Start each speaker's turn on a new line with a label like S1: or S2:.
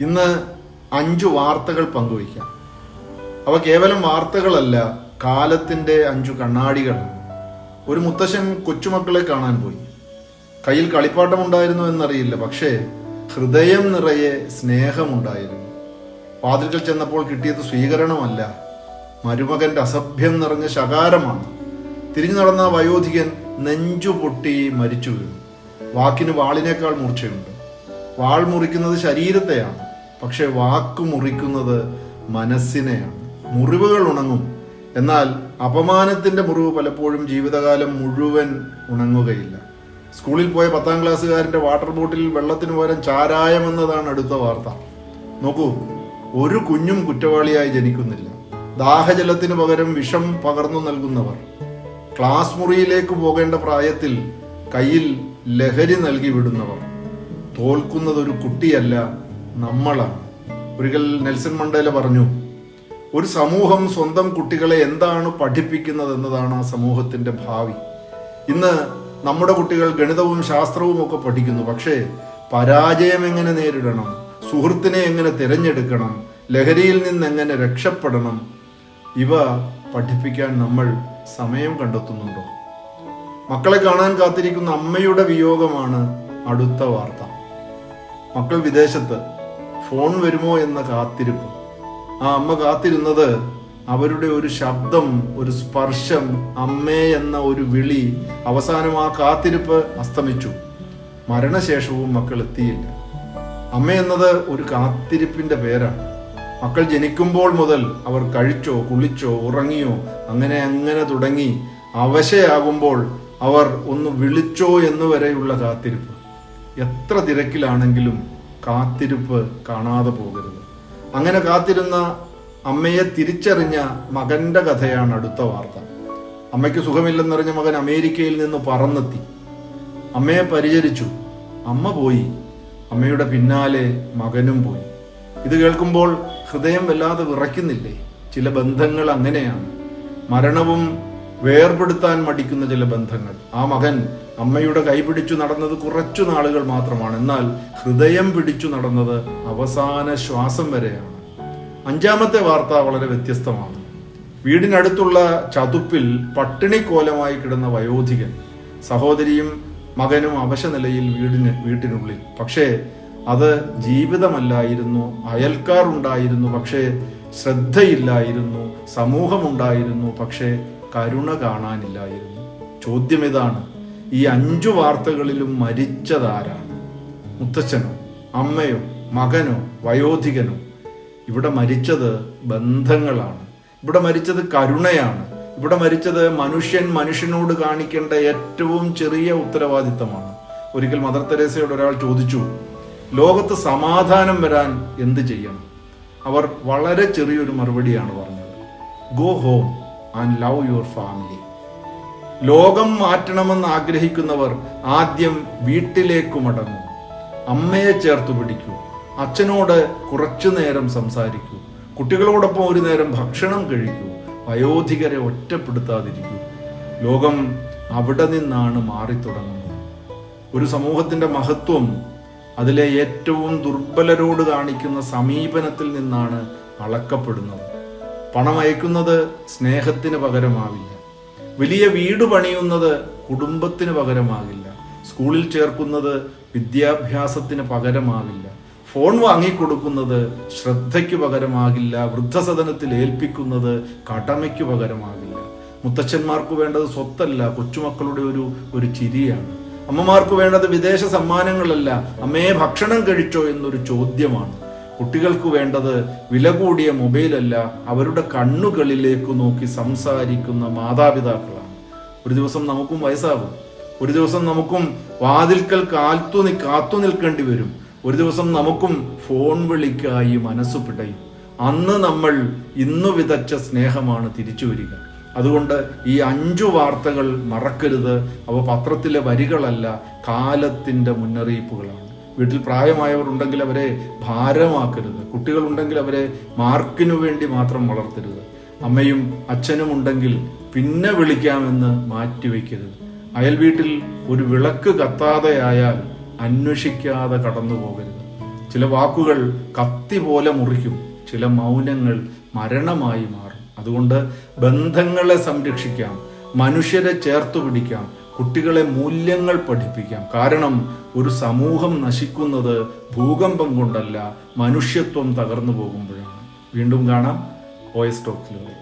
S1: ഇന്ന് 5 വാർത്തകൾ പങ്കുവയ്ക്കാം. അവ കേവലം വാർത്തകളല്ല, കാലത്തിൻ്റെ 5 കണ്ണാടികളാണ്. ഒരു മുത്തശ്ശൻ കൊച്ചുമക്കളെ കാണാൻ പോയി. കയ്യിൽ കളിപ്പാട്ടമുണ്ടായിരുന്നു എന്നറിയില്ല, പക്ഷേ ഹൃദയം നിറയെ സ്നേഹമുണ്ടായിരുന്നു. വാതിൽക്കൽ ചെന്നപ്പോൾ കിട്ടിയത് സ്വീകരണമല്ല, മരുമകന്റെ അസഭ്യം നിറഞ്ഞ ശകാരമാണ്. തിരിഞ്ഞു നടന്ന വയോധികൻ നെഞ്ചു പൊട്ടി മരിച്ചു വീണു. വാക്കിന് വാളിനേക്കാൾ മൂർച്ചയുണ്ട്. വാൾ മുറിക്കുന്നത് ശരീരത്തെയാണ്, പക്ഷെ വാക്ക് മുറിക്കുന്നത് മനസ്സിനെയാണ്. മുറിവുകൾ ഉണങ്ങും, എന്നാൽ അപമാനത്തിന്റെ മുറിവ് പലപ്പോഴും ജീവിതകാലം മുഴുവൻ ഉണങ്ങുകയില്ല. സ്കൂളിൽ പോയ 10ാം ക്ലാസ്സുകാരന്റെ വാട്ടർ ബോട്ടിൽ വെള്ളത്തിന് പകരം ചാരായം എന്നതാണ് അടുത്ത വാർത്ത. നോക്കൂ, ഒരു കുഞ്ഞും കുറ്റവാളിയായി ജനിക്കുന്നില്ല. ദാഹജലത്തിന് പകരം വിഷം പകർന്നു നൽകുന്നവർ, ക്ലാസ് മുറിയിലേക്ക് പോകേണ്ട പ്രായത്തിൽ കയ്യിൽ ലഹരി നൽകി വിടുന്നവർ. തോൽക്കുന്നത് ഒരു കുട്ടിയല്ല, നമ്മളാണ്. ഒരിക്കൽ നെൽസൺ മണ്ടേല പറഞ്ഞു, ഒരു സമൂഹം സ്വന്തം കുട്ടികളെ എന്താണ് പഠിപ്പിക്കുന്നത് എന്നതാണ് ആ സമൂഹത്തിന്റെ ഭാവി. ഇന്ന് നമ്മുടെ കുട്ടികൾ ഗണിതവും ശാസ്ത്രവും ഒക്കെ പഠിക്കുന്നു, പക്ഷേ പരാജയം എങ്ങനെ നേരിടണം, സുഹൃത്തിനെ എങ്ങനെ തിരഞ്ഞെടുക്കണം, ലഹരിയിൽ നിന്ന് എങ്ങനെ രക്ഷപ്പെടണം, ഇവ പഠിപ്പിക്കാൻ നമ്മൾ സമയം കണ്ടെത്തുന്നുണ്ടോ? മക്കളെ കാണാൻ കാത്തിരിക്കുന്ന അമ്മയുടെ വിയോഗമാണ് അടുത്ത വാർത്ത. മക്കൾ വിദേശത്ത്, ഫോൺ വരുമോ എന്ന കാത്തിരിപ്പ്. ആ അമ്മ കാത്തിരുന്നത് അവരുടെ ഒരു ശബ്ദം, ഒരു സ്പർശം, അമ്മേ എന്ന ഒരു വിളി. അവസാനം ആ കാത്തിരിപ്പ് അസ്തമിച്ചു. മരണശേഷവും മക്കൾ എത്തിയില്ല. അമ്മ എന്നത് ഒരു കാത്തിരിപ്പിന്റെ പേരാണ്. മക്കൾ ജനിക്കുമ്പോൾ മുതൽ അവർ കഴിച്ചോ, കുളിച്ചോ, ഉറങ്ങിയോ, അങ്ങനെ തുടങ്ങി അവശയാകുമ്പോൾ അവർ ഒന്ന് വിളിച്ചോ എന്നുവരെയുള്ള കാത്തിരിപ്പ്. എത്ര തിരക്കിലാണെങ്കിലും കാത്തിരിപ്പ് കാണാതെ പോകരുത്. അങ്ങനെ കാത്തിരുന്ന അമ്മയെ തിരിച്ചറിഞ്ഞ മകന്റെ കഥയാണ് അടുത്ത വാർത്ത. അമ്മയ്ക്ക് സുഖമില്ലെന്നറിഞ്ഞ മകൻ അമേരിക്കയിൽ നിന്ന് പറന്നെത്തി. അമ്മയെ പരിചരിച്ചു. അമ്മ പോയി, അമ്മയുടെ പിന്നാലെ മകനും പോയി. ഇത് കേൾക്കുമ്പോൾ ഹൃദയം വല്ലാതെ വിറയ്ക്കുന്നില്ലേ? ചില ബന്ധങ്ങൾ അങ്ങനെയാണ്. മരണവും വേർപെടുത്താൻ മടിക്കുന്ന ചില ബന്ധങ്ങൾ. ആ മകൻ അമ്മയുടെ കൈ പിടിച്ചു നടന്നത് കുറച്ചു നാളുകൾ മാത്രമാണ്, എന്നാൽ ഹൃദയം പിടിച്ചു നടന്നത് അവസാന ശ്വാസം വരെയാണ്. 5ാമത്തെ വാർത്ത വളരെ വ്യത്യസ്തമാണ്. വീടിനടുത്തുള്ള ചതുപ്പിൽ പട്ടിണിക്കോലമായി കിടന്ന വയോധികൻ. സഹോദരിയും മകനും അവശനിലയിൽ വീട്ടിനുള്ളിൽ. പക്ഷേ അത് ജീവിതമല്ലായിരുന്നു. അയൽക്കാർ ഉണ്ടായിരുന്നു, പക്ഷേ ശ്രദ്ധയില്ലായിരുന്നു. സമൂഹമുണ്ടായിരുന്നു, പക്ഷേ കരുണ കാണാനില്ലായിരുന്നു. ചോദ്യം ഇതാണ്, ഈ 5 വാർത്തകളിലും മരിച്ചതാരാണ്? മുത്തച്ഛനോ, അമ്മയോ, മകനോ, വയോധികനോ? ഇവിടെ മരിച്ചത് ബന്ധങ്ങളാണ്. ഇവിടെ മരിച്ചത് കരുണയാണ്. ഇവിടെ മരിച്ചത് മനുഷ്യൻ മനുഷ്യനോട് കാണിക്കേണ്ട ഏറ്റവും ചെറിയ ഉത്തരവാദിത്തമാണ്. ഒരിക്കൽ മദർ തെരേസയോട് ഒരാൾ ചോദിച്ചു, ലോകത്ത് സമാധാനം വരാൻ എന്ത് ചെയ്യണം? അവർ വളരെ ചെറിയൊരു മറുപടിയാണ് പറഞ്ഞത്, go home and love your family. ലോകം മാറ്റണമെന്ന് ആഗ്രഹിക്കുന്നവർ ആദ്യം വീട്ടിലേക്ക് മടങ്ങും. അമ്മയെ ചേർത്ത് പിടിക്കൂ. അച്ഛനോട് കുറച്ചു നേരം സംസാരിക്കൂ. കുട്ടികളോടൊപ്പം ഒരു നേരം ഭക്ഷണം കഴിക്കൂ. വയോധികരെ ഒറ്റപ്പെടുത്താതിരിക്കൂ. ലോകം അവിടെ നിന്നാണ് മാറിത്തുടങ്ങുന്നത്. ഒരു സമൂഹത്തിന്റെ മഹത്വം അതിലെ ഏറ്റവും ദുർബലരോട് കാണിക്കുന്ന സമീപനത്തിൽ നിന്നാണ് അളക്കപ്പെടുന്നത്. പണം അയക്കുന്നത് സ്നേഹത്തിന് പകരമാവില്ല. വലിയ വീട് പണിയുന്നത് കുടുംബത്തിന് പകരമാകില്ല. സ്കൂളിൽ ചേർക്കുന്നത് വിദ്യാഭ്യാസത്തിന് പകരമാകില്ല. ഫോൺ വാങ്ങിക്കൊടുക്കുന്നത് ശ്രദ്ധയ്ക്ക് പകരമാകില്ല. വൃദ്ധസദനത്തിൽ ഏൽപ്പിക്കുന്നത് കടമയ്ക്ക് പകരമാകില്ല. മുത്തച്ഛന്മാർക്ക് വേണ്ടത് സ്വത്തല്ല, കൊച്ചുമക്കളുടെ ഒരു ചിരിയാണ്. അമ്മമാർക്ക് വേണ്ടത് വിദേശ സമ്മാനങ്ങളല്ല, അമ്മയെ ഭക്ഷണം കഴിച്ചോ എന്നൊരു ചോദ്യമാണ്. കുട്ടികൾക്ക് വേണ്ടത് വില കൂടിയ മൊബൈലല്ല, അവരുടെ കണ്ണുകളിലേക്ക് നോക്കി സംസാരിക്കുന്ന മാതാപിതാക്കളാണ്. ഒരു ദിവസം നമുക്കും വയസ്സാകും. ഒരു ദിവസം നമുക്കും വാതിൽക്കൽ കാത്തു നിൽക്കേണ്ടി വരും. ഒരു ദിവസം നമുക്കും ഫോൺ വിളിക്കായി മനസ്സു പിടയും. അന്ന് നമ്മൾ ഇന്നു വിതച്ച സ്നേഹമാണ് തിരിച്ചു വരിക. അതുകൊണ്ട് ഈ 5 വാർത്തകൾ മറക്കരുത്. അവ പത്രത്തിലെ വരികളല്ല, കാലത്തിന്റെ മുന്നറിയിപ്പുകളാണ്. വീട്ടിൽ പ്രായമായവർ ഉണ്ടെങ്കിൽ അവരെ ഭാരമാക്കരുത്. കുട്ടികളുണ്ടെങ്കിൽ അവരെ മാർക്കിനു വേണ്ടി മാത്രം വളർത്തരുത്. അമ്മയും അച്ഛനും ഉണ്ടെങ്കിൽ പിന്നെ വിളിക്കാമെന്ന് മാറ്റിവെക്കരുത്. അയൽ വീട്ടിൽ ഒരു വിളക്ക് കത്താതെയായാൽ അന്വേഷിക്കാതെ കടന്നു പോകരുത്. ചില വാക്കുകൾ കത്തി പോലെ മുറിക്കും, ചില മൗനങ്ങൾ മരണമായി മാറും. അതുകൊണ്ട് ബന്ധങ്ങളെ സംരക്ഷിക്കാം, മനുഷ്യരെ ചേർത്തു പിടിക്കാം, കുട്ടികളെ മൂല്യങ്ങൾ പഠിപ്പിക്കാം. കാരണം ഒരു സമൂഹം നശിക്കുന്നത് ഭൂകമ്പം കൊണ്ടല്ല, മനുഷ്യത്വം തകർന്നു പോകുമ്പോഴാണ്. വീണ്ടും കാണാം OS ടോക്സിലൂടെ.